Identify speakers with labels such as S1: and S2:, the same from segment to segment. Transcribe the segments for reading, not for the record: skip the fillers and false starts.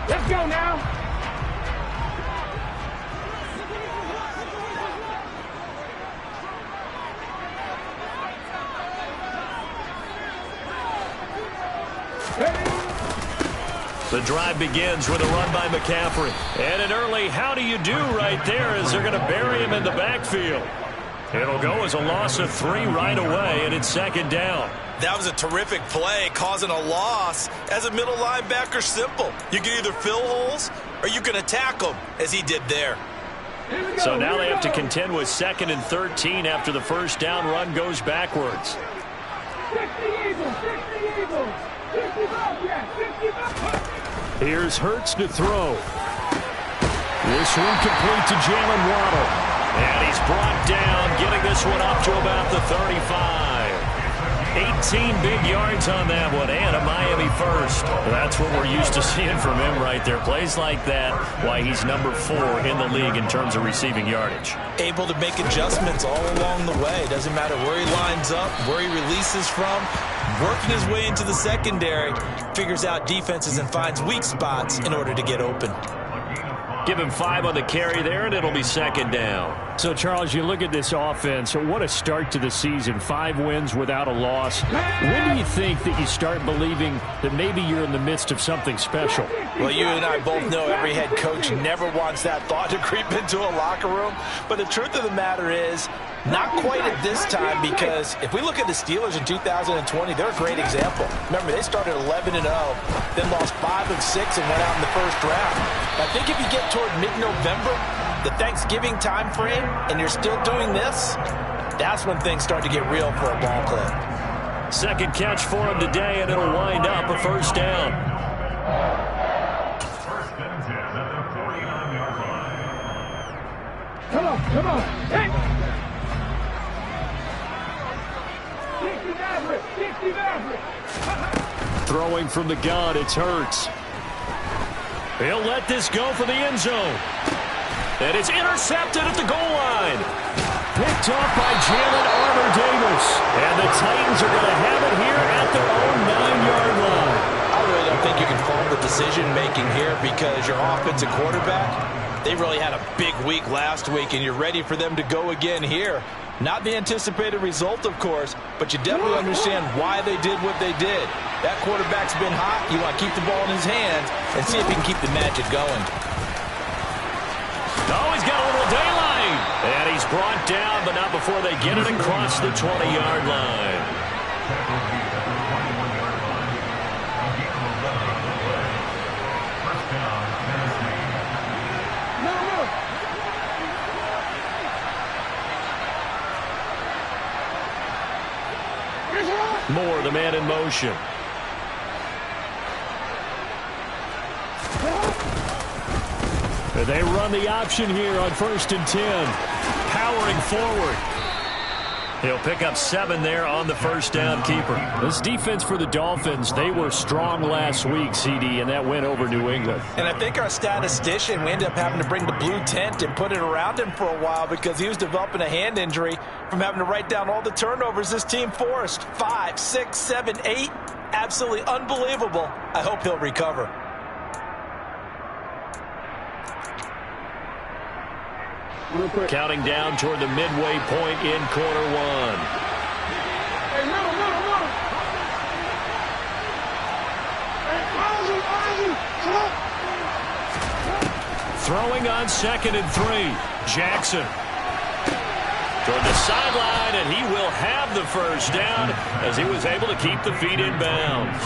S1: Let's go now.
S2: The drive begins with a run by McCaffrey. And an early how do you do right there as they're going to bury him in the backfield. It'll go as a loss of 3 right away, and it's second down.
S3: That was a terrific play, causing a loss. As a middle linebacker, simple. You can either fill holes or you can attack them, as he did there.
S2: So now they have to contend with 2nd and 13 after the first down run goes backwards.
S1: 60 Eagles, 60 Eagles. 55, yeah, 55.
S2: Here's Hurts to throw. This one complete to Jalen Waddle. And he's brought down, getting this one up to about the 35. 18 big yards on that one, and a Miami first. That's what we're used to seeing from him right there. Plays like that, why he's number 4 in the league in terms of receiving yardage.
S3: Able to make adjustments all along the way. Doesn't matter where he lines up, where he releases from. Working his way into the secondary, figures out defenses and finds weak spots in order to get open.
S2: Give him 5 on the carry there, and it'll be second down. So, Charles, you look at this offense. What a start to the season. 5 wins without a loss. When do you think that you start believing that maybe you're in the midst of something special?
S3: Well, you and I both know every head coach never wants that thought to creep into a locker room. But the truth of the matter is, not quite at this time, because if we look at the Steelers in 2020, they're a great example. Remember, they started 11-0, then lost 5 of 6 and went out in the first round. I think if you get toward mid-November, the Thanksgiving time frame, and you're still doing this, that's when things start to get real for a ball club.
S2: Second catch for him today, and it'll wind up a first down.
S4: First and 10 at the 49-yard line.
S1: Come on, come on. Hey! 60 Maverick, 60 Maverick.
S2: Throwing from the gun, it's Hurts. He'll let this go for the end zone. And it's intercepted at the goal line. Picked off by Jalen Armour-Davis. And the Titans are going to have it here at their own 9-yard line.
S3: I really don't think you can fault the decision-making here, because your offensive quarterback, they really had a big week last week, and you're ready for them to go again here. Not the anticipated result, of course, but you definitely understand why they did what they did. That quarterback's been hot. You want to keep the ball in his hands and see if he can keep the magic going.
S2: Oh, he's got a little daylight. And he's brought down, but not before they get it across the 20-yard line. Moore, the man in motion. They run the option here on 1st and 10. Powering forward. He'll pick up 7 there on the first down keeper. This defense for the Dolphins, they were strong last week, CD, and that went over New England.
S3: And I think our statistician, we ended up having to bring the blue tent and put it around him for a while, because he was developing a hand injury from having to write down all the turnovers this team forced. 5, 6, 7, 8. Absolutely unbelievable. I hope he'll recover.
S2: Counting down toward the midway point in quarter 1.
S1: Hey, middle.
S2: Throwing on 2nd and 3. Jackson. Toward the sideline, and he will have the first down as he was able to keep the feet in bounds.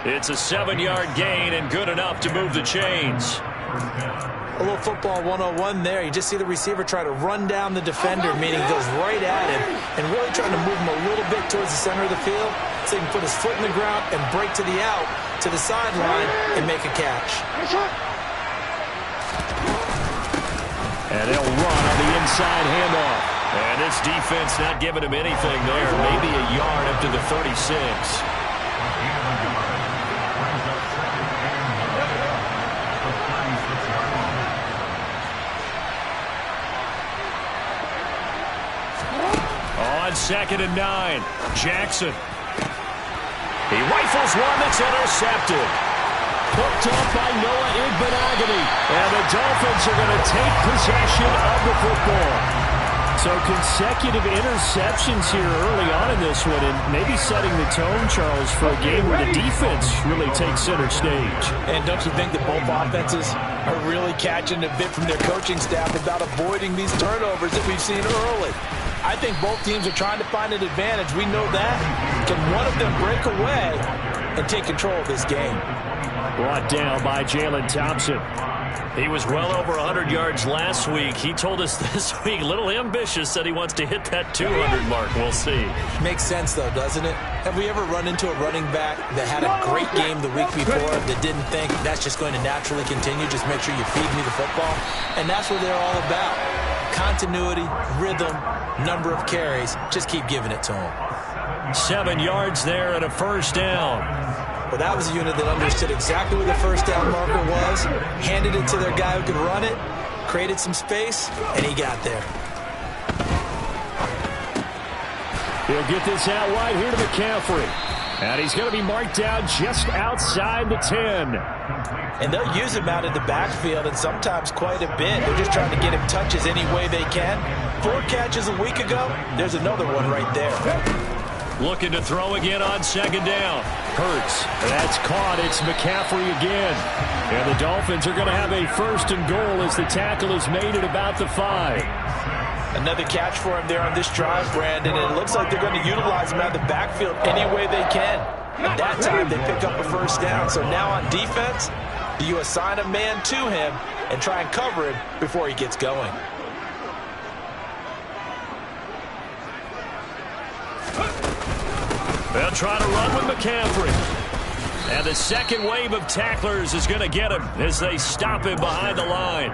S2: It's a 7-yard gain and good enough to move the chains.
S3: A little football 101 there. You just see the receiver try to run down the defender, meaning he goes right at him, and really trying to move him a little bit towards the center of the field so he can put his foot in the ground and break to the out, to the sideline, and make a catch.
S2: And they'll run on the inside handoff. And this defense not giving him anything there. Maybe a yard up to the 36. On 2nd and 9, Jackson. He rifles one that's intercepted. Hooked up by Noah Igbenogany. And the Dolphins are going to take possession of the football. So consecutive interceptions here early on in this one, and maybe setting the tone, Charles, for a game where the defense really takes center stage.
S3: And don't you think that both offenses are really catching a bit from their coaching staff about avoiding these turnovers that we've seen early? I think both teams are trying to find an advantage. We know that. Can one of them break away and take control of this game?
S2: Brought down by Jalen Thompson.
S5: He was well over 100 yards last week. He told us this week, a little ambitious, said he wants to hit that 200 mark. We'll see.
S3: Makes sense, though, doesn't it? Have we ever run into a running back that had a great game the week before that didn't think that's just going to naturally continue? Just make sure you feed me the football. And that's what they're all about. Continuity, rhythm, number of carries. Just keep giving it to them.
S2: 7 yards there and a first down.
S3: Well, that was a unit that understood exactly where the first down marker was, handed it to their guy who could run it, created some space, and he got there.
S2: He'll get this out wide here to McCaffrey. And he's going to be marked down just outside the 10.
S3: And they'll use him out in the backfield, and sometimes quite a bit. They're just trying to get him touches any way they can. 4 catches a week ago. There's another one right there.
S2: Looking to throw again on second down. Hurts. That's caught. It's McCaffrey again. And the Dolphins are going to have a first and goal as the tackle is made at about the 5.
S3: Another catch for him there on this drive, Brandon, and it looks like they're going to utilize him out of the backfield any way they can. And that time they pick up a first down. So now on defense, do you assign a man to him and try and cover him before he gets going?
S2: They'll try to run with McCaffrey. And the second wave of tacklers is going to get him as they stop him behind the line.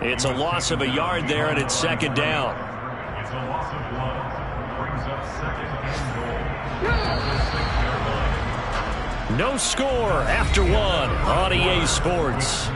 S2: It's a loss of a yard there, and it's second down.
S4: It's a loss of 1. Brings up second and goal.
S2: No score after 1 on EA Sports.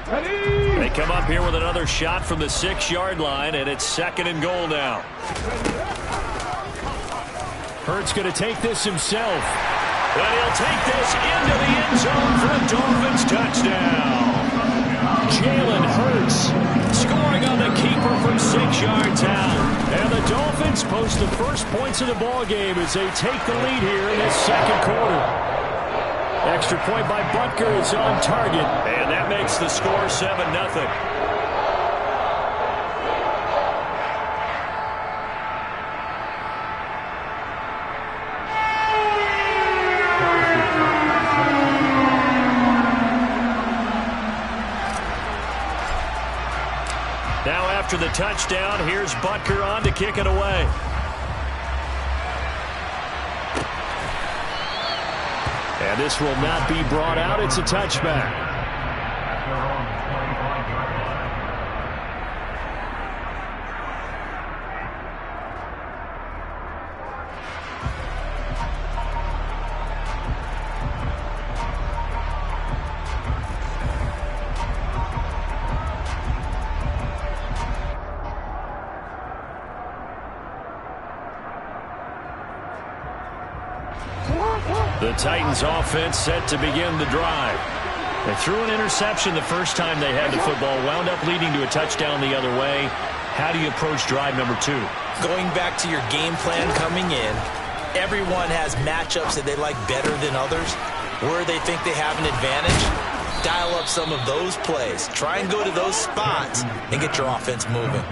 S2: They come up here with another shot from the 6-yard line, and it's second and goal now. Hurts going to take this himself. And he'll take this into the end zone for a Dolphins touchdown. Jalen Hurts scoring on the keeper from 6 yards out. And the Dolphins post the first points of the ballgame as they take the lead here in this second quarter. Extra point by Butker is on target, and that makes the score 7-0. Now after the touchdown, here's Butker on to kick it away. And this will not be brought out. It's a touchback. The Titans offense set to begin the drive. They threw an interception the first time they had the football, wound up leading to a touchdown the other way. How do you approach drive number 2?
S3: Going back to your game plan coming in, everyone has matchups that they like better than others. Where they think they have an advantage, dial up some of those plays. Try and go to those spots and get your offense moving.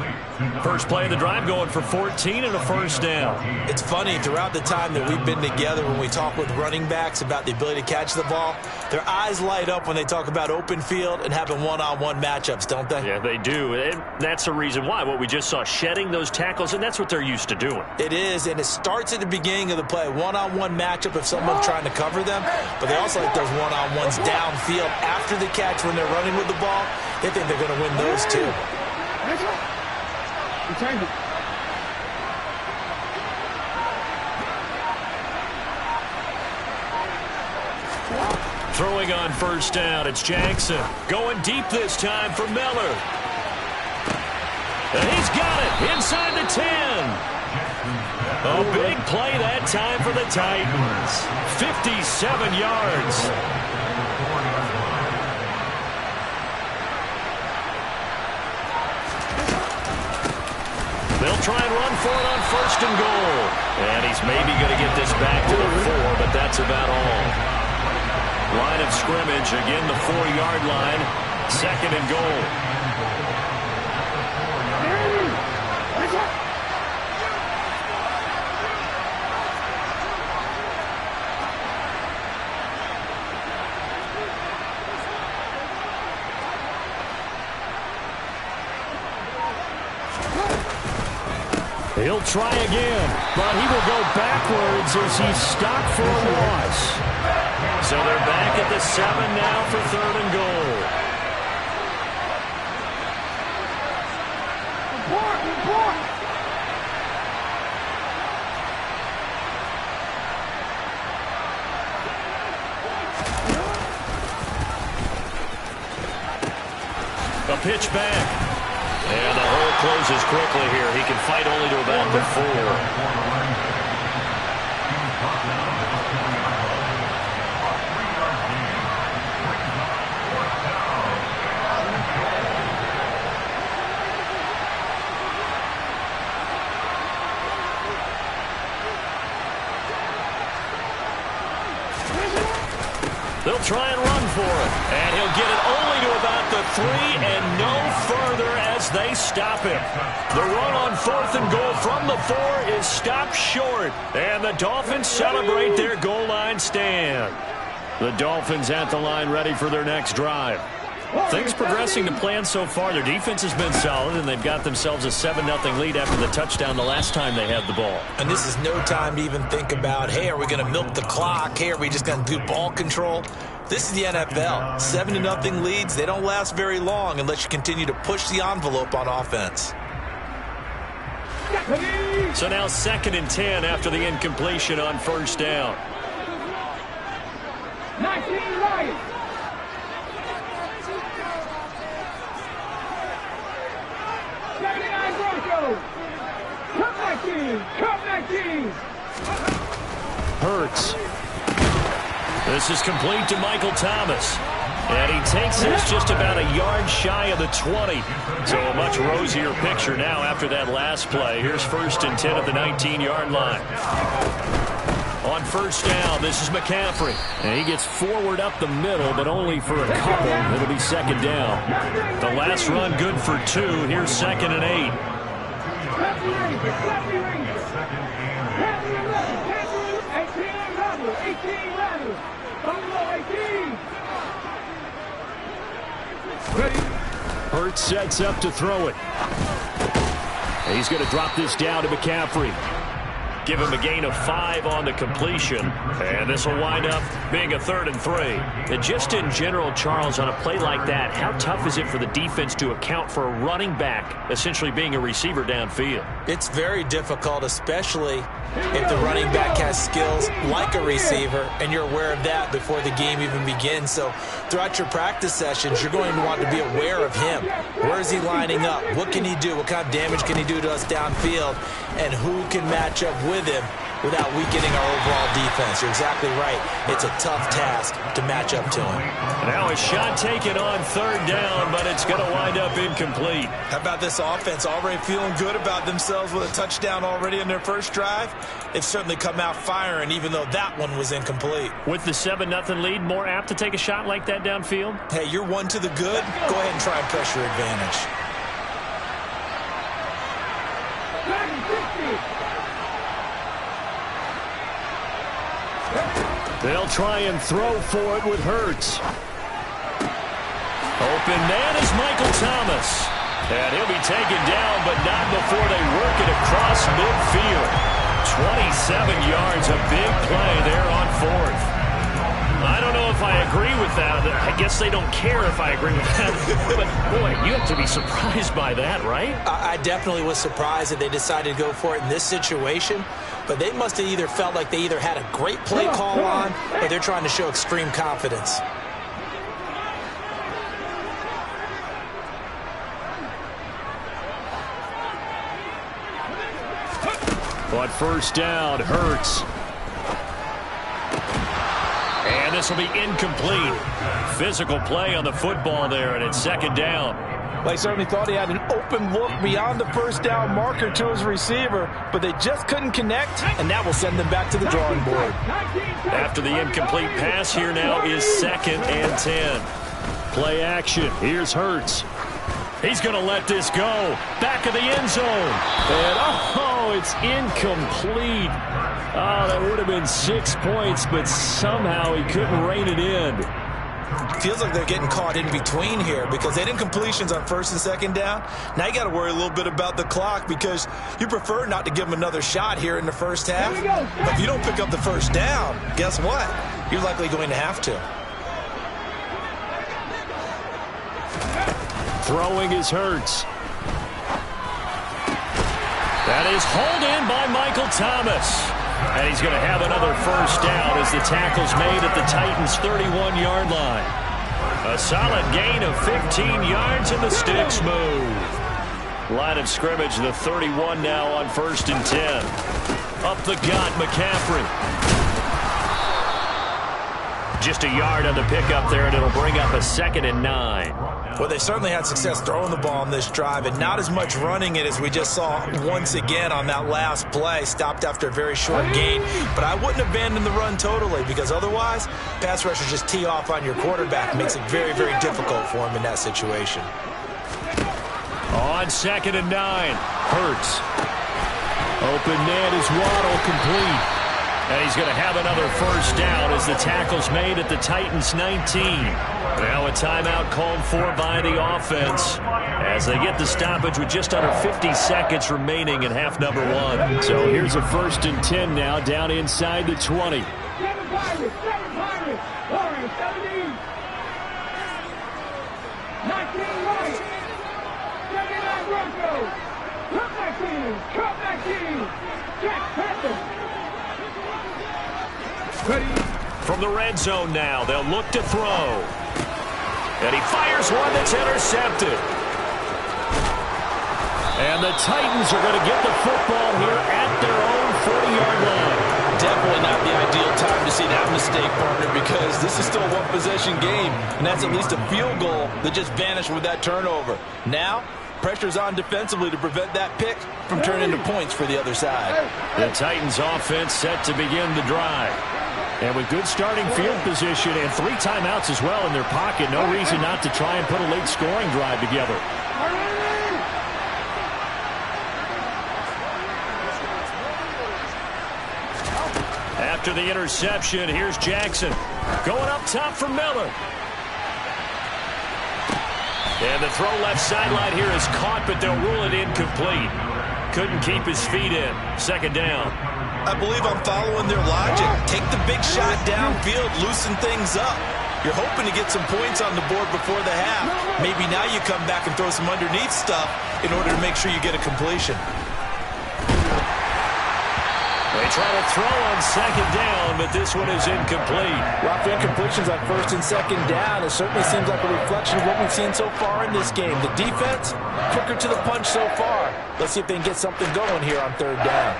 S2: First play of the drive going for 14 and a first down.
S3: It's funny, throughout the time that we've been together, when we talk with running backs about the ability to catch the ball, their eyes light up when they talk about open field and having one-on-one matchups, don't they?
S2: Yeah, they do. And that's the reason why. What we just saw, shedding those tackles, and that's what they're used to doing.
S3: It is, and it starts at the beginning of the play. One-on-one matchup if someone's trying to cover them, but they also like those one-on-ones downfield after the catch when they're running with the ball. They think they're going to win those too.
S5: Throwing on first down, it's Jackson. Going deep this time for Miller. And he's got it inside the 10. A big play that time for the Titans. 57 yards. They'll try and run for it on first and goal. And he's maybe going to get this back to the 4, but that's about all. Line of scrimmage, again the 4-yard line. Second and goal. He'll try again, but he will go backwards as he's stopped for a loss. So they're back at the 7 now for third and goal. A pitch back. And the hole closes quickly here. He can fight only to about the 4. They'll try and run for it. And he'll get it only to about the 3 and no further as they stop him. The run on fourth and goal from the 4 is stopped short. And the Dolphins celebrate their goal line stand. The Dolphins at the line ready for their next drive. Things progressing to plan so far. Their defense has been solid, and they've got themselves a 7-0 lead after the touchdown the last time they had the ball.
S3: And this is no time to even think about, hey, are we going to milk the clock? Hey, are we just going to do ball control? This is the NFL. 7-0 leads, they don't last very long unless you continue to push the envelope on offense.
S5: So now 2nd and 10 after the incompletion on first down.
S1: 19 right. Come back, team!
S5: Hurts. This is complete to Michael Thomas. And he takes this just about a yard shy of the 20. So a much rosier picture now after that last play. Here's 1st and 10 at the 19-yard line. On first down, this is McCaffrey. And he gets forward up the middle, but only for a couple. It'll be 2nd down. The last run good for 2. Here's 2nd and 8. Hurts sets up to throw it. He's going to drop this down to McCaffrey. Give him a gain of 5 on the completion. And this will wind up being a 3rd and 3. And just in general, Charles, on a play like that, how tough is it for the defense to account for a running back essentially being a receiver downfield?
S3: It's very difficult, especially if the running back has skills like a receiver, and you're aware of that before the game even begins. So throughout your practice sessions, you're going to want to be aware of him. Where is he lining up? What can he do? What kind of damage can he do to us downfield? And who can match up with him without weakening our overall defense? You're exactly right. It's a tough task to match up to him.
S5: Now a shot taken on 3rd down, but it's going to wind up incomplete.
S3: How about this offense already feeling good about themselves with a touchdown already in their first drive? They've certainly come out firing, even though that one was incomplete.
S5: With the 7-0 lead, more apt to take a shot like that downfield?
S3: Hey, you're 1 to the good. Go ahead and try and press your advantage.
S5: They'll try and throw for it with Hurts. Open man is Michael Thomas. And he'll be taken down, but not before they work it across midfield. 27 yards, a big play there on 4th. I don't know if I agree with that. I guess they don't care if I agree with that. But, boy, you have to be surprised by that, right?
S3: I definitely was surprised that they decided to go for it in this situation. But they must have either felt like they either had a great play call on or they're trying to show extreme confidence.
S5: On first down, Hurts. And this will be incomplete. Physical play on the football there, and it's second down.
S3: They certainly thought he had an open look beyond the first down marker to his receiver, but they just couldn't connect, and that will send them back to the drawing board.
S5: After the incomplete pass, here now is 2nd and 10. Play action. Here's Hurts. He's going to let this go. Back of the end zone. And, oh, it's incomplete. Oh, that would have been 6 points, but somehow he couldn't rein it in.
S3: Feels like they're getting caught in between here because they had incompletions on 1st and 2nd down. Now you got to worry a little bit about the clock because you prefer not to give them another shot here in the first half. But if you don't pick up the first down, guess what? You're likely going to have to.
S5: Throwing is Hurts. That is hauled in by Michael Thomas. And he's going to have another first down as the tackle's made at the Titans' 31-yard line. A solid gain of 15 yards and the sticks move. Line of scrimmage, the 31 now on 1st and 10. Up the gut, McCaffrey. Just a yard on the pickup there, and it'll bring up a 2nd and 9.
S3: Well, they certainly had success throwing the ball on this drive and not as much running it as we just saw once again on that last play. Stopped after a very short gain. But I wouldn't abandon the run totally because otherwise, pass rushers just tee off on your quarterback. Makes it very, very difficult for him in that situation.
S5: On 2nd and 9, Hurts. Open man is Waddle, complete. And he's going to have another first down as the tackle's made at the Titans' 19. Now a timeout called for by the offense as they get the stoppage with just under 50 seconds remaining in half number 1. So here's a 1st and 10 now down inside the 20.
S1: 7 Pirates, 7 Pirates, Warren, 17. 19 right. 79 Broncos. Cut back in. Jack Panther.
S5: From the red zone now, they'll look to throw. And he fires one that's intercepted. And the Titans are going to get the football here at their own 40-yard line.
S3: Definitely not the ideal time to see that mistake, partner, because this is still a one-possession game, and that's at least a field goal that just vanished with that turnover. Now, pressure's on defensively to prevent that pick from turning into points for the other side.
S5: The Titans offense set to begin the drive. And with good starting field position and 3 timeouts as well in their pocket, no reason not to try and put a late scoring drive together. After the interception, here's Jackson. Going up top for Miller. And the throw left sideline here is caught, but they'll rule it incomplete. Couldn't keep his feet in. 2nd down.
S3: I believe I'm following their logic. Take the big shot downfield, loosen things up. You're hoping to get some points on the board before the half. Maybe now you come back and throw some underneath stuff in order to make sure you get a completion.
S5: They try to throw on 2nd down, but this one is incomplete.
S3: Rough incompletions on 1st and 2nd down. It certainly seems like a reflection of what we've seen so far in this game. The defense, quicker to the punch so far. Let's see if they can get something going here on 3rd down.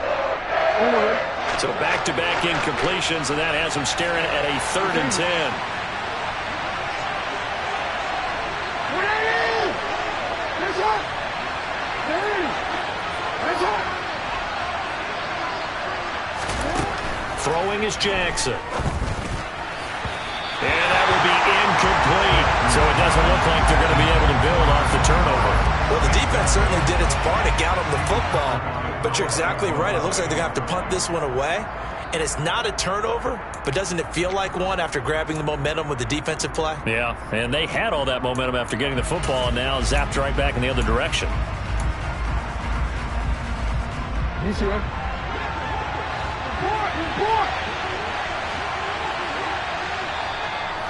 S5: So back-to-back incompletions, and that has them staring at a 3rd and 10. Throwing is Jackson. And that will be incomplete. So it doesn't look like they're going to be able to build off the turnover.
S3: Well, the defense certainly did its part to get them the football. But you're exactly right. It looks like they're going to have to punt this one away. And it's not a turnover, but doesn't it feel like one after grabbing the momentum with the defensive play?
S5: Yeah, and they had all that momentum after getting the football, and now zapped right back in the other direction.
S1: Yessir.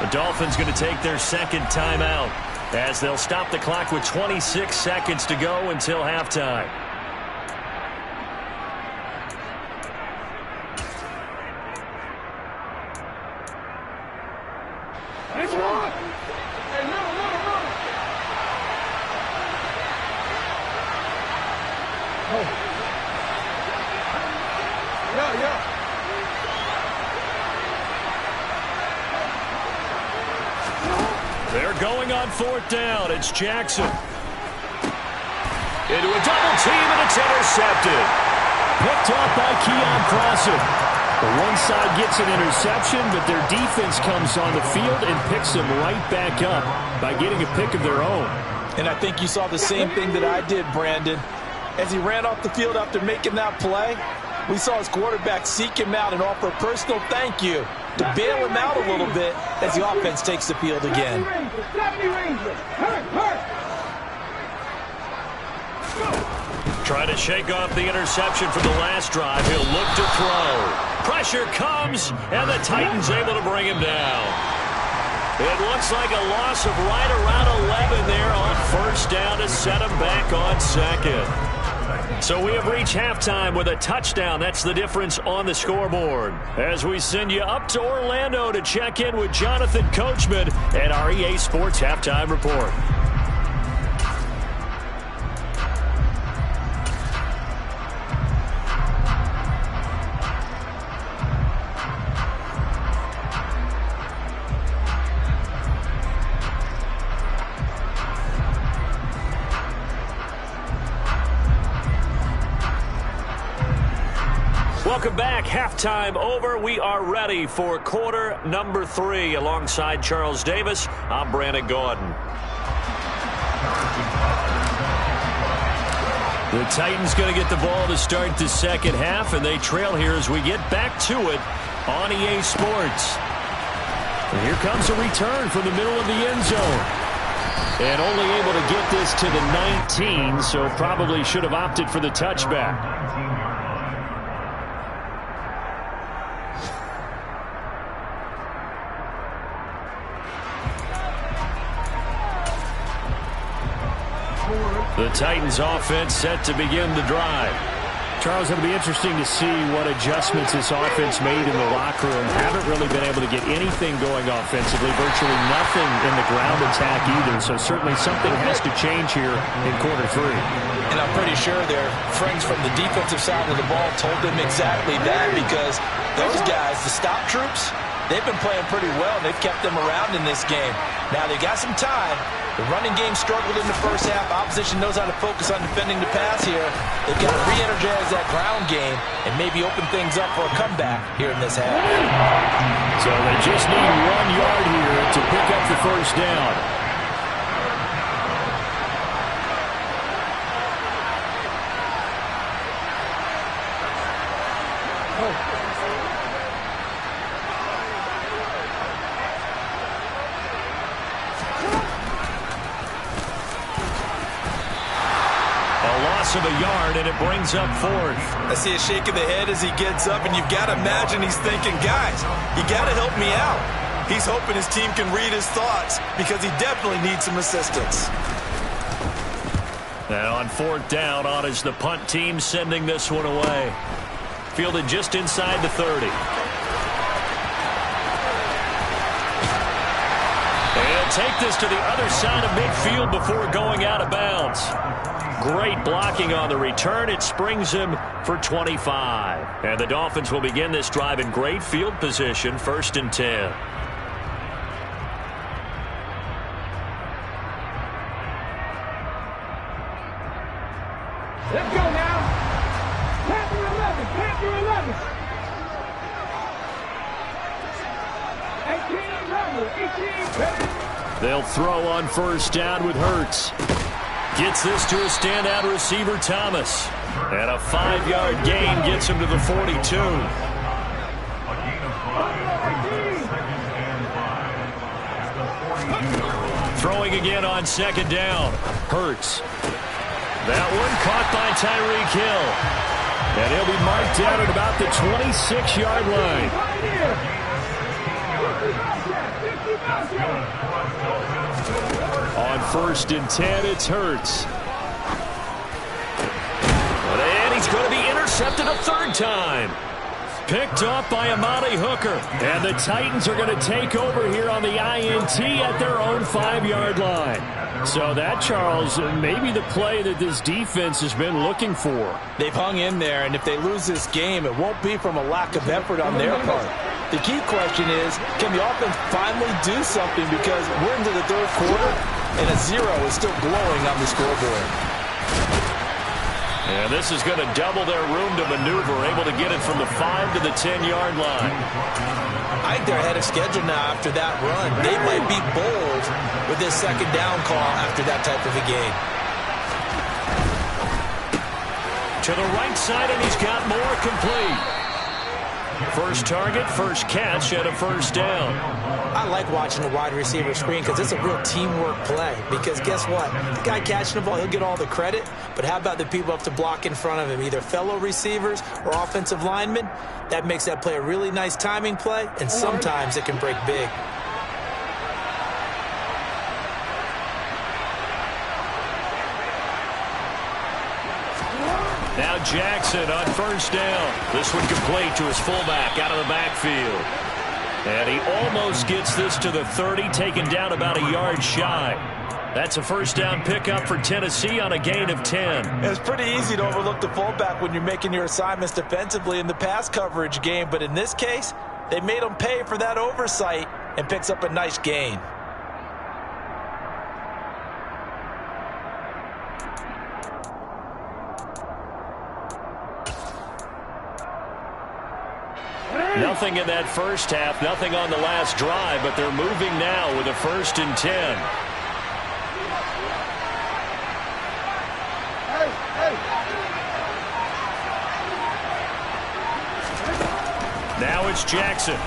S5: The Dolphins going to take their second timeout as they'll stop the clock with 26 seconds to go until halftime. They're going on fourth down. It's Jackson. Into a double team, and it's intercepted. Picked off by Keon Crossen. The one side gets an interception, but their defense comes on the field and picks them right back up by getting a pick of their own.
S3: And I think you saw the same thing that I did, Brandon. As he ran off the field after making that play, we saw his quarterback seek him out and offer a personal thank you to bail him out a little bit as the offense takes the field again.
S5: Trying to shake off the interception from the last drive. He'll look to throw. Pressure comes, and the Titans able to bring him down. It looks like a loss of right around 11 there on first down to set him back on second. So we have reached halftime with a touchdown. That's the difference on the scoreboard. As we send you up to Orlando to check in with Jonathan Coachman at our EA Sports Halftime Report. Welcome back. Halftime over. We are ready for quarter number 3. Alongside Charles Davis, I'm Brandon Gordon. The Titans going to get the ball to start the second half, and they trail here as we get back to it on EA Sports. And here comes a return from the middle of the end zone. And only able to get this to the 19, so probably should have opted for the touchback. The Titans offense set to begin the drive. Charles, it'll be interesting to see what adjustments this offense made in the locker room. Haven't really been able to get anything going offensively, virtually nothing in the ground attack either. So certainly something has to change here in quarter 3.
S3: And I'm pretty sure their friends from the defensive side of the ball told them exactly that, because those guys, the stop troops, they've been playing pretty well. They've kept them around in this game. Now they got some time. The running game struggled in the first half. Opposition knows how to focus on defending the pass here. They've got to re-energize that ground game and maybe open things up for a comeback here in this half.
S5: So they just need 1 yard here to pick up the first down. Of a yard, and it brings up fourth.
S3: I see a shake of the head as he gets up, and you've got to imagine he's thinking, guys, you got to help me out. He's hoping his team can read his thoughts, because he definitely needs some assistance.
S5: And on fourth down, on is the punt team sending this one away. Fielded just inside the 30. And take this to the other side of midfield before going out of bounds. Great blocking on the return. It springs him for 25. And the Dolphins will begin this drive in great field position, 1st and 10.
S1: Let's go now. Panther 11. Panther 11. 18 11. 18.
S5: They'll throw on first down with Hurts. Gets this to a standout receiver, Thomas. And a 5-yard gain gets him to the 42. Throwing again on second down. Hurts. That one caught by Tyreek Hill. And he'll be marked down at about the 26-yard line. On 1st and 10, it's Hurts. And he's going to be intercepted a 3rd time. Picked off by Amani Hooker. And the Titans are going to take over here on the INT at their own 5-yard line. So that, Charles, may be the play that this defense has been looking for.
S3: They've hung in there, and if they lose this game, it won't be from a lack of effort on their part. The key question is, can the offense finally do something, because we're into the 3rd quarter, and a 0 is still glowing on the scoreboard.
S5: And this is going to double their room to maneuver, able to get it from the 5 to the 10-yard line.
S3: I think they're ahead of schedule now after that run. They might be bold with this 2nd down call after that type of a game.
S5: To the right side, and he's got more complete. First target, first catch, and a 1st down.
S3: I like watching the wide receiver screen because it's a real teamwork play. Because guess what? The guy catching the ball, he'll get all the credit. But how about the people up to block in front of him, either fellow receivers or offensive linemen? That makes that play a really nice timing play, and sometimes it can break big.
S5: Now Jackson on 1st down. This one complete to his fullback out of the backfield. And he almost gets this to the 30, taken down about a yard shy. That's a 1st down pickup for Tennessee on a gain of 10.
S3: It's pretty easy to overlook the fullback when you're making your assignments defensively in the pass coverage game. But in this case, they made him pay for that oversight and picks up a nice gain.
S5: Nothing in that 1st half, nothing on the last drive, but they're moving now with a 1st and 10. Now it's Jackson.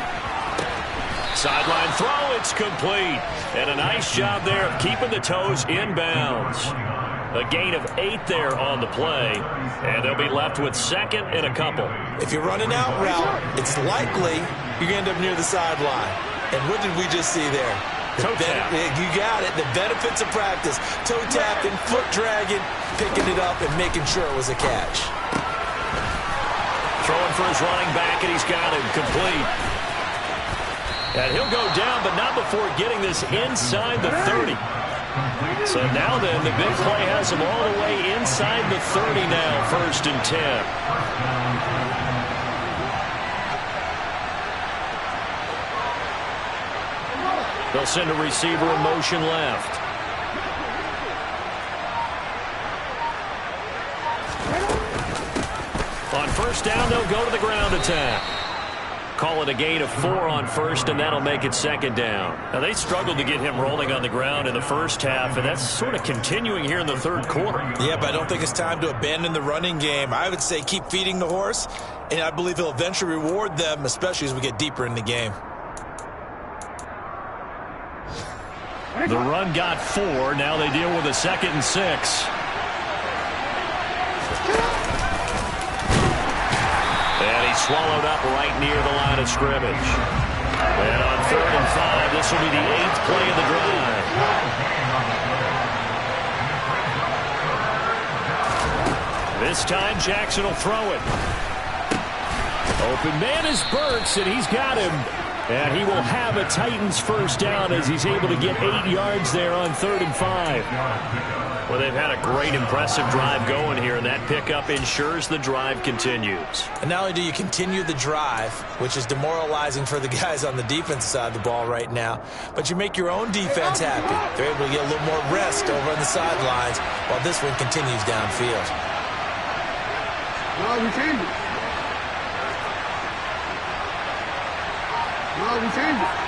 S5: Sideline throw, it's complete. And a nice job there of keeping the toes inbounds. A gain of 8 there on the play, and they'll be left with 2nd and a couple.
S3: If you're running out route, it's likely you're going to end up near the sideline. And what did we just see there?
S5: Toe tap.
S3: You got it. The benefits of practice. Toe tapping, foot dragging, picking it up, and making sure it was a catch.
S5: Throwing for his running back, and he's got him complete. And he'll go down, but not before getting this inside the 30. So now then, the big play has him all the way inside the 30 now, 1st and 10. They'll send a receiver in motion left. On 1st down, they'll go to the ground attack. Call it a gain of 4 on 1st, and that'll make it 2nd down. Now, they struggled to get him rolling on the ground in the 1st half, and that's sort of continuing here in the 3rd quarter.
S3: Yeah, but I don't think it's time to abandon the running game. I would say keep feeding the horse, and I believe he'll eventually reward them, especially as we get deeper in the game.
S5: The run got 4. Now they deal with a 2nd and 6. And he's swallowed up right near the line of scrimmage. And on 3rd and 5, this will be the 8th play of the drive. This time, Jackson will throw it. Open man is Burks, and he's got him. And he will have a Titans 1st down as he's able to get 8 yards there on 3rd and 5. Well, they've had a great, impressive drive going here, and that pickup ensures the drive continues.
S3: And not only do you continue the drive, which is demoralizing for the guys on the defensive side of the ball right now, but you make your own defense happy. They're able to get a little more rest over on the sidelines while this one continues downfield.
S1: No, we changed it. No, we changed it.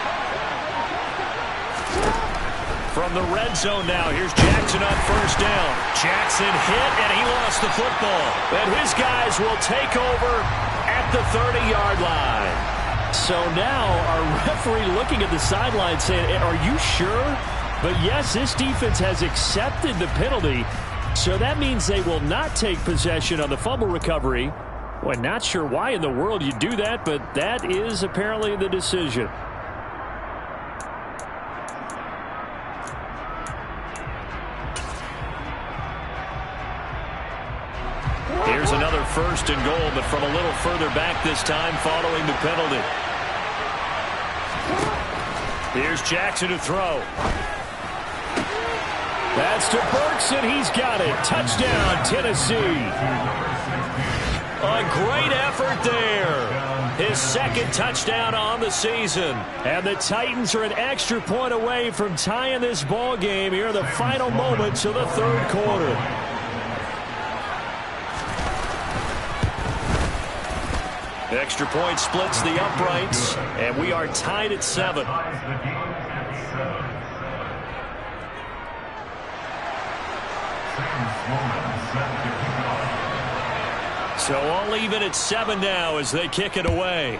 S5: From the red zone now, here's Jackson on 1st down. Jackson hit, and he lost the football. And his guys will take over at the 30-yard line. So now our referee looking at the sideline saying, are you sure? But yes, this defense has accepted the penalty. So that means they will not take possession on the fumble recovery. Well, not sure why in the world you do that, but that is apparently the decision. Here's another 1st and goal, but from a little further back this time following the penalty. Here's Jackson to throw. That's to Burks, and he's got it. Touchdown, Tennessee. A great effort there. His 2nd touchdown on the season. And the Titans are an extra point away from tying this ball game here in the final moments of the 3rd quarter. Extra point splits the uprights, and we are tied at 7. So all even at 7 now as they kick it away.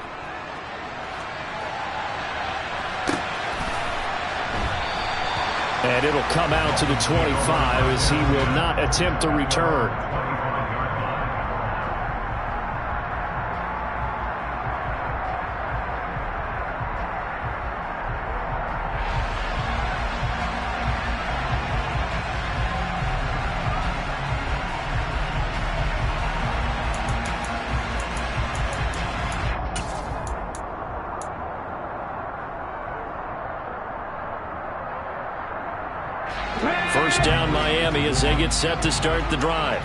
S5: And it'll come out to the 25 as he will not attempt a return. First down Miami as they get set to start the drive.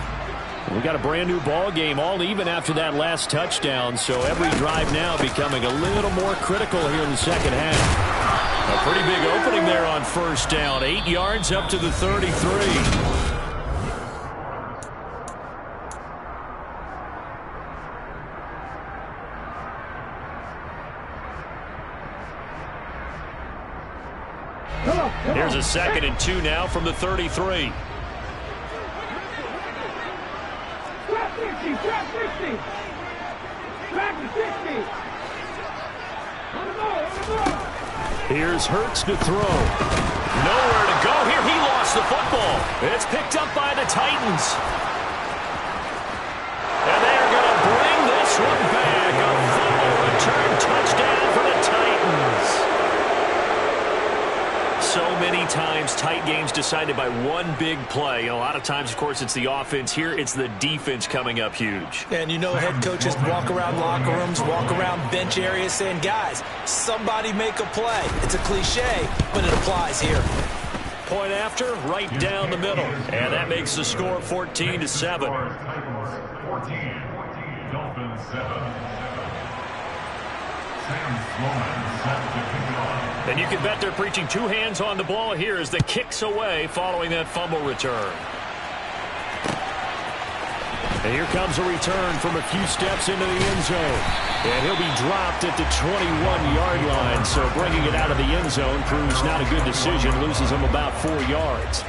S5: We got a brand new ball game, all even after that last touchdown, so every drive now becoming a little more critical here in the second half. A pretty big opening there on first down. 8 yards up to the 33. Here's a 2nd and 2 now from the 33.
S1: Trap 60, trap 60. Back to 60. On the ball.
S5: Here's Hurts to throw. Nowhere to go here. He lost the football. It's picked up by the Titans. And they are going to bring this one back. A fumble return touchdown for the Titans. So many times tight games decided by one big play. And a lot of times, of course, it's the offense. Here, it's the defense coming up huge.
S3: And you know head coaches walk around locker rooms, walk around bench areas saying, guys, somebody make a play. It's a cliche, but it applies here.
S5: Point after, right down the middle. And that makes the score 14-7.
S4: 14, Dolphins 7. Sam Sloman set to kick it off.
S5: And you can bet they're preaching 2 hands on the ball here as the kick's away following that fumble return. And here comes a return from a few steps into the end zone. And he'll be dropped at the 21-yard line. So bringing it out of the end zone proves not a good decision. Loses him about 4 yards.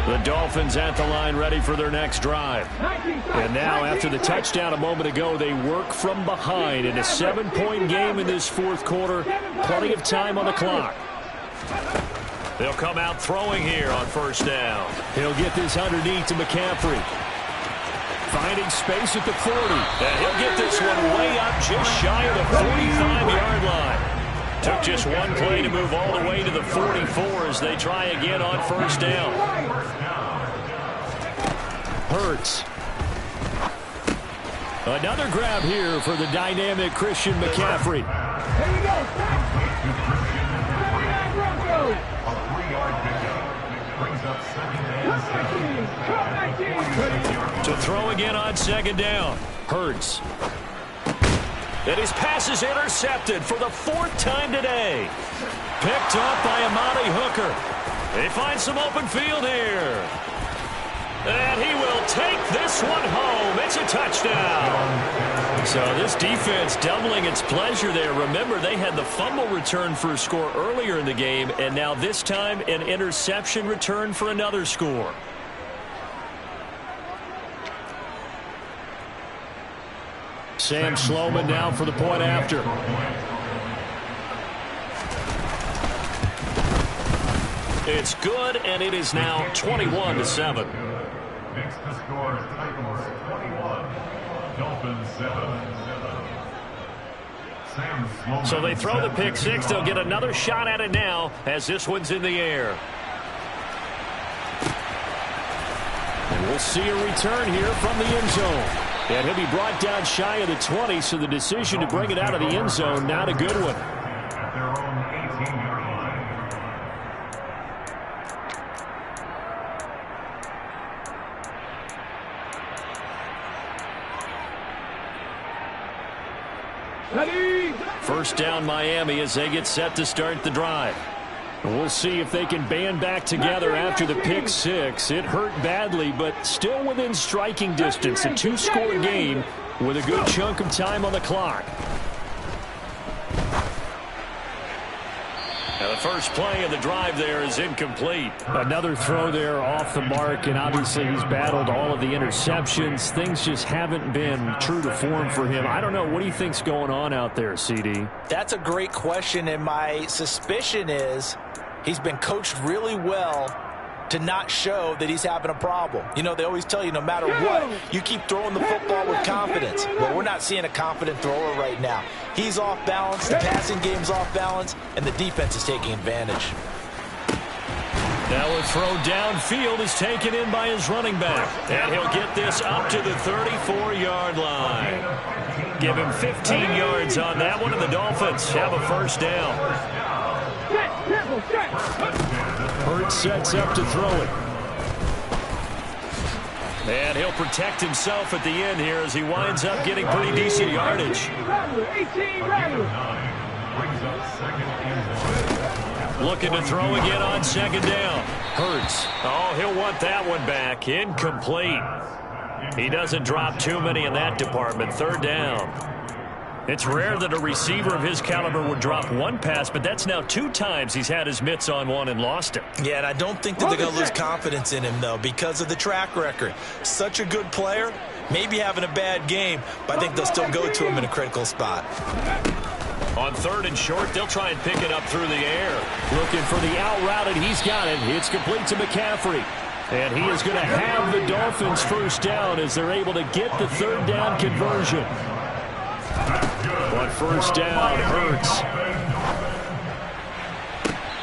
S5: The Dolphins at the line ready for their next drive. And now after the touchdown a moment ago, they work from behind in a 7-point game in this 4th quarter. Plenty of time on the clock. They'll come out throwing here on first down. He'll get this underneath to McCaffrey. Finding space at the 40. And he'll get this one way up just shy of the 45-yard line. Took just one play to move all the way to the 44 as they try again on first down. Hurts. Another grab here for the dynamic Christian McCaffrey.
S1: Here we go.
S4: A 3-yard pickup brings up 2nd and 7.
S5: To throw again on 2nd down. Hurts. And his pass is intercepted for the 4th time today. Picked up by Amani Hooker. They find some open field here. And he will take this one home. It's a touchdown. So this defense doubling its pleasure there. Remember, they had the fumble return for a score earlier in the game, and now this time an interception return for another score. Sam Sloman now for the point after. It's good, and it is now 21-7.
S4: Next to score, Titans 21, Dolphins 7.
S2: So they throw the pick six. They'll get another shot at it now as this one's in the air. And we'll see a return here from the end zone. And he'll be brought down shy of the 20, so the decision to bring it out of the end zone, not a good one.
S4: At their own 18-yard line.
S1: Ready.
S2: First down Miami as they get set to start the drive. We'll see if they can band back together after the pick six. It hurt badly, but still within striking distance. A two-score game with a good chunk of time on the clock. Now the first play of the drive there is incomplete. Another throw there off the mark, and obviously he's battled all of the interceptions. Things just haven't been true to form for him. I don't know. What do you think's going on out there, CD?
S3: That's a great question, and my suspicion is he's been coached really well to not show that he's having a problem. You know, they always tell you no matter what, you keep throwing the football with confidence. Well, we're not seeing a confident thrower right now. He's off balance, the passing game's off balance, and the defense is taking advantage.
S2: Now a throw downfield is taken in by his running back. And he'll get this up to the 34-yard line. Give him 15 yards on that one, and the Dolphins have a first down. Hurts sets up to throw it. And he'll protect himself at the end here as he winds up getting pretty decent yardage. Looking to throw again on second down. Hurts. Oh, he'll want that one back. Incomplete. He doesn't drop too many in that department. Third down. It's rare that a receiver of his caliber would drop one pass, but that's now 2 times he's had his mitts on one and lost it.
S3: Yeah, and I don't think that they're going to lose confidence in him, though, because of the track record. Such a good player, maybe having a bad game, but I think they'll still go to him in a critical spot.
S2: On third and short, they'll try and pick it up through the air. Looking for the out route, and he's got it. It's complete to McCaffrey. And he is going to have the Dolphins first down as they're able to get the third down conversion. But first down, Hurts.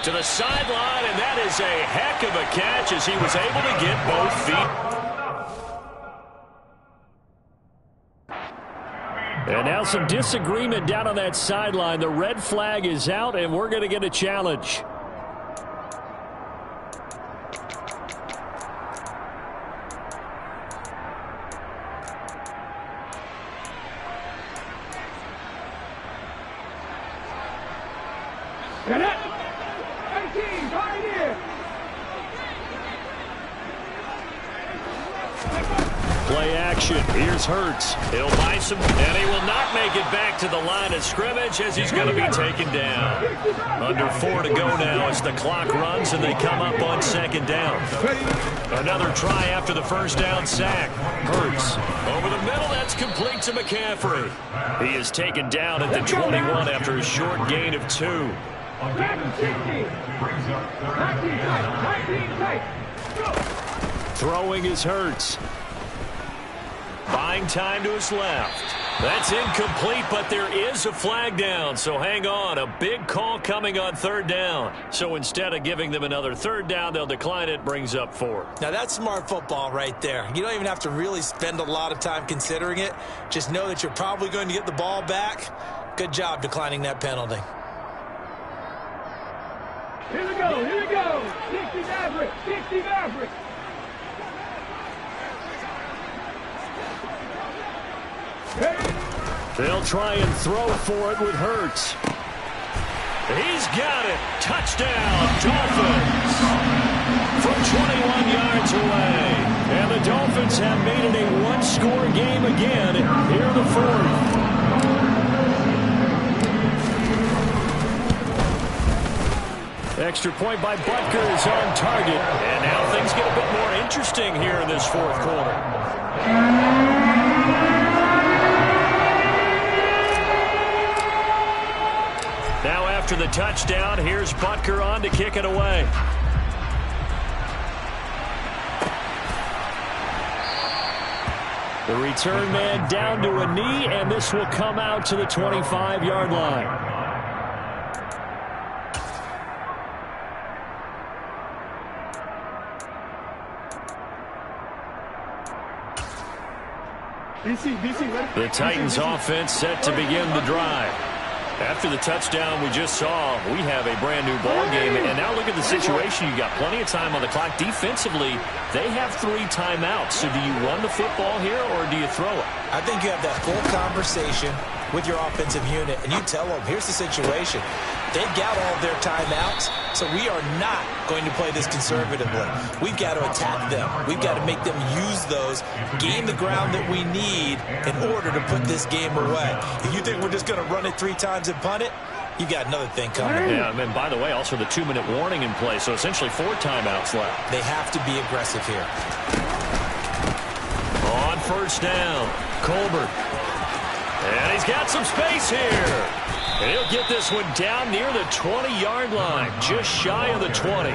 S2: To the sideline, and that is a heck of a catch as he was able to get both feet. And now some disagreement down on that sideline. The red flag is out, and we're going to get a challenge. Play action. Here's Hurts. He'll buy some, and he will not make it back to the line of scrimmage as he's going to be taken down. Under 4 to go now as the clock runs and they come up on second down. Another try after the first down sack. Hurts over the middle. That's complete to McCaffrey. He is taken down at the 21 after a short gain of 2. Throwing is Hurts. Buying time to his left. That's incomplete, but there is a flag down, so hang on. A big call coming on third down. So instead of giving them another third down, they'll decline it, brings up 4.
S3: Now that's smart football right there. You don't even have to really spend a lot of time considering it. Just know that you're probably going to get the ball back. Good job declining that penalty.
S1: Here we go, here we go. 60 Maverick, 60 Maverick.
S2: They'll try and throw for it with Hurts. He's got it. Touchdown, Dolphins. From 21 yards away. And the Dolphins have made it a one-score game again here in the fourth. Extra point by Butker is on target. And now things get a bit more interesting here in this fourth quarter. Now after the touchdown, here's Butker on to kick it away.
S5: The return man down to a knee, and this will come out to the 25-yard line. The Titans offense set to begin the drive. After the touchdown we just saw, we have a brand new ball game. And now look at the situation. You got plenty of time on the clock. Defensively, they have 3 timeouts. So do you run the football here or do you throw it?
S3: I think you have that full conversation with your offensive unit, and you tell them, here's the situation. They've got all of their timeouts, so we are not going to play this conservatively. We've got to attack them. We've got to make them use those, gain the ground that we need in order to put this game away. If you think we're just going to run it 3 times and punt it, you've got another thing coming.
S5: Yeah, and by the way, also the 2-minute warning in play, so essentially 4 timeouts left.
S3: They have to be aggressive here.
S5: On first down, Colbert. And he's got some space here. And he'll get this one down near the 20-yard line, just shy of the 20.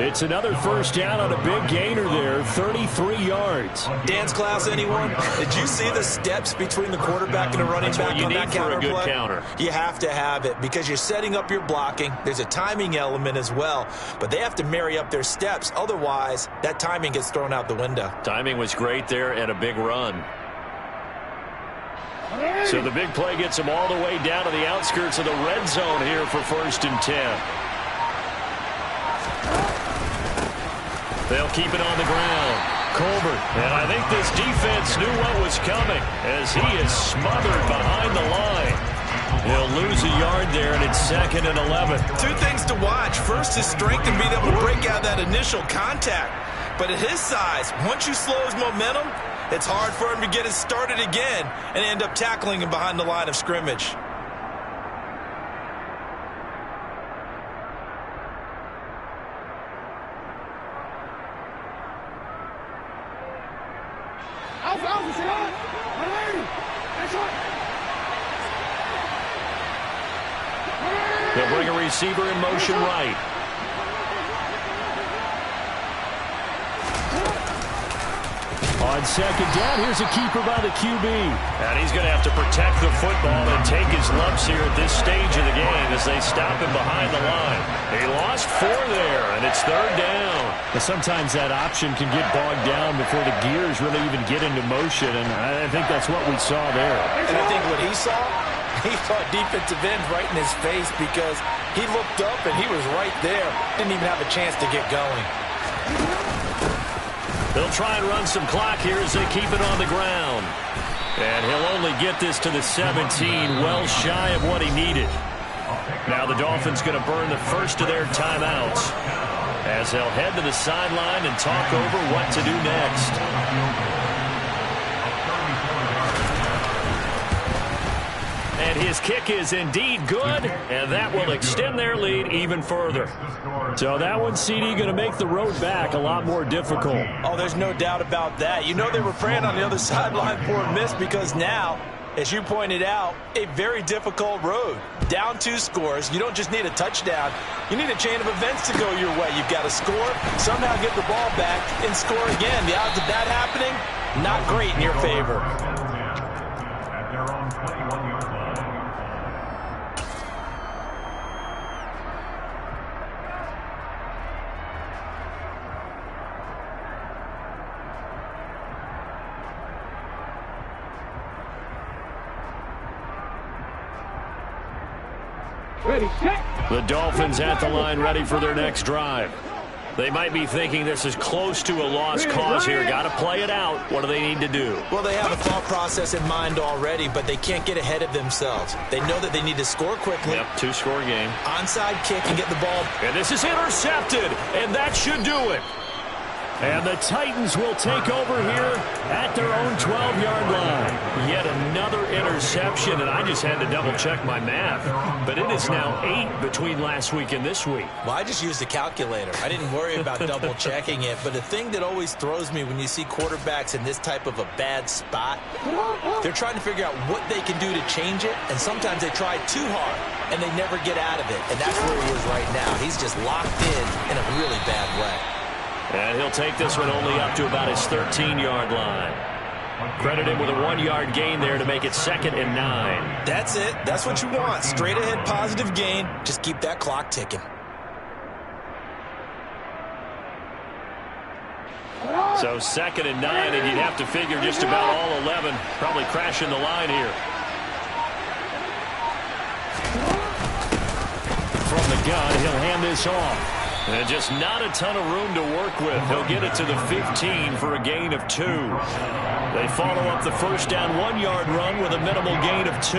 S5: It's another first down on a big gainer there, 33 yards.
S3: Dance class, anyone? Did you see the steps between the quarterback and the running back on that counter play?
S5: That's what you need for a good counter.
S3: You have to have it because you're setting up your blocking. There's a timing element as well, but they have to marry up their steps. Otherwise, that timing gets thrown out the window.
S5: Timing was great there and a big run. So the big play gets them all the way down to the outskirts of the red zone here for 1st and 10. They'll keep it on the ground. Colbert. And I think this defense knew what was coming as he is smothered behind the line. He'll lose a yard there, and it's 2nd and 11.
S3: 2 things to watch. First, his strength and being able to break out that initial contact. But at his size, once you slow his momentum, it's hard for him to get it started again and end up tackling him behind the line of scrimmage.
S5: They'll bring a receiver in motion right. On 2nd down, here's a keeper by the QB. And he's going to have to protect the football and take his lumps here at this stage of the game as they stop him behind the line. He lost 4 there, and it's 3rd down. But sometimes that option can get bogged down before the gears really even get into motion, and I think that's what we saw there.
S3: And I think what he saw defensive end right in his face because he looked up and he was right there. Didn't even have a chance to get going.
S5: They'll try and run some clock here as they keep it on the ground. And he'll only get this to the 17, well shy of what he needed. Now the Dolphins going to burn the first of their timeouts as they'll head to the sideline and talk over what to do next. And his kick is indeed good, and that will extend their lead even further. So that one, CD, going to make the road back a lot more difficult.
S3: Oh, there's no doubt about that. You know they were praying on the other sideline for a miss because now, as you pointed out, a very difficult road. Down 2 scores. You don't just need a touchdown. You need a chain of events to go your way. You've got to score, somehow get the ball back, and score again. The odds of that happening, not great in your favor.
S4: At their own 21-yard line.
S5: The Dolphins at the line ready for their next drive. They might be thinking this is close to a lost cause here. Got to play it out. What do they need to do?
S3: Well, they have a thought process in mind already, but they can't get ahead of themselves. They know that they need to score quickly.
S5: Yep, 2-score game.
S3: Onside kick and get the ball.
S5: And this is intercepted, and that should do it. And the Titans will take over here at their own 12-yard line. Yet another interception, and I just had to double-check my math. But it is now 8 between last week and this week.
S3: Well, I just used a calculator. I didn't worry about double-checking it. But the thing that always throws me when you see quarterbacks in this type of a bad spot, they're trying to figure out what they can do to change it, and sometimes they try too hard, and they never get out of it. And that's where he is right now. He's just locked in a really bad way.
S5: And he'll take this one only up to about his 13-yard line. Credit him with a 1-yard gain there to make it 2nd and 9.
S3: That's it. That's what you want. Straight ahead positive gain. Just keep that clock ticking.
S5: So 2nd and 9, and you'd have to figure just about all 11 probably crashing the line here. From the gun, he'll hand this off. And just not a ton of room to work with. He'll get it to the 15 for a gain of 2. They follow up the first down 1-yard run with a minimal gain of 2.